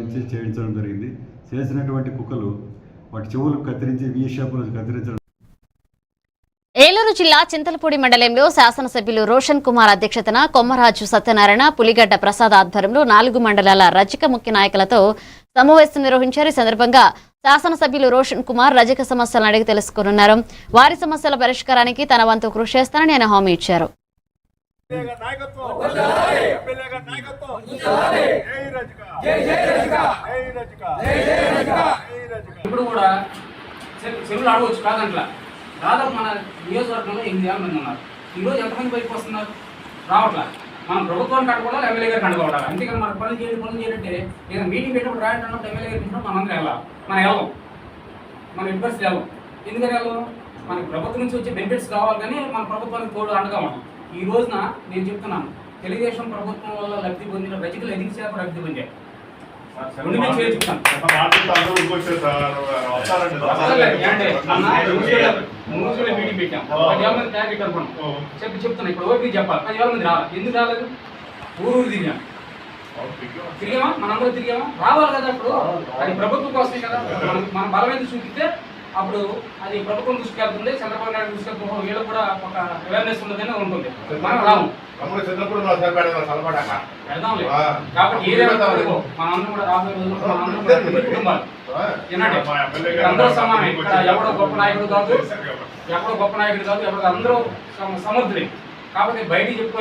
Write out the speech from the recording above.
ఉపయోగించి చేయించడం జరిగింది. చేసినటువంటి కుక్కలు వాటి చెవులు కత్తిరించి వి షేపులో కత్తిరించడం. ఏలూరు జిల్లా చింతలపూడి మండలంలో శాసనసభ్యులు రోషన్ కుమార్ అధ్యక్షతన కొమ్మరాజు సత్యనారాయణ, పులిగడ్డ ప్రసాద్ ఆధ్వర్యంలో 4 మండలాల రజక ముఖ్య నాయకులతో సమావేశం నిర్వహించారు. ఈ సందర్భంగా శాసనసభ్యులు రోషన్ కుమార్ రజక సమస్యలను అడిగి తెలుసుకోనున్నారు. వారి సమస్యల పరిష్కారానికి తన వంతు కృషి చేస్తానని ఆయన హామీ ఇచ్చారు. దాదాపు మన నియోజకవర్గంలో 8,000 మంది ఉన్నారు. ఈరోజు ఎంతమంది బయటకు వస్తున్నారు? రావట్లా. మనం ప్రభుత్వాన్ని కట్టుకోవాలి, ఎమ్మెల్యే గారు కట్టుకోవాలి. అంతేకాని మన పనులు చేయాలంటే ఏదైనా మీటింగ్ పెట్టినప్పుడు రాయటప్పుడు ఎమ్మెల్యే గారు పెట్టినప్పుడు మనందరం వెళ్ళాలి. మనం వెళ్ళాం, మనం ఇబ్బంది వెళ్ళాం. ఎందుకని వెళ్ళాం? మనకి ప్రభుత్వం నుంచి వచ్చే బెనిఫిట్స్ కావాలి, కానీ మన ప్రభుత్వానికి తోడు అండగా ఉంటాం. ఈ రోజున నేను చెప్తున్నాను, తెలుగుదేశం ప్రభుత్వం వల్ల లబ్ధి పొందిన రజకులు 5% లబ్ధి పొందారు. మీటింగ్ పెట్టాం, 10,000 మంది ట్యాగ్ అనుకున్నాం. చెప్తున్నా ఇప్పుడు ఓపీ చెప్పాలి, 10,000 మంది రావాలి. ఎందుకు రాలేదు? ఊరు తిరిగామా, మనందరూ తిరిగామా, రావాలి కదా. అప్పుడు అది ప్రభుత్వం కోసమే కదా. మనం బలమైన చూపిస్తే అప్పుడు అది ప్రభుత్వం దృష్టికి వెళ్తుంది, చంద్రబాబు నాయుడు దృష్టికి వెళ్తుంది, వీళ్ళు కూడా ఒక అవేర్నెస్ ఉన్నదని ఉంటుంది. మనం రాము కాబట్టి ఏదైనా మనందరం కూడా రాబోయే రోజుల్లో మనందరం కుటుంబాలు వినండి, అందరూ సమానమే. ఇక్కడ ఎవడో గొప్ప నాయకుడు కాదు, ఎవడో అందరూ సమర్థులే. కాబట్టి బయటికి చెప్పుకోలేదు.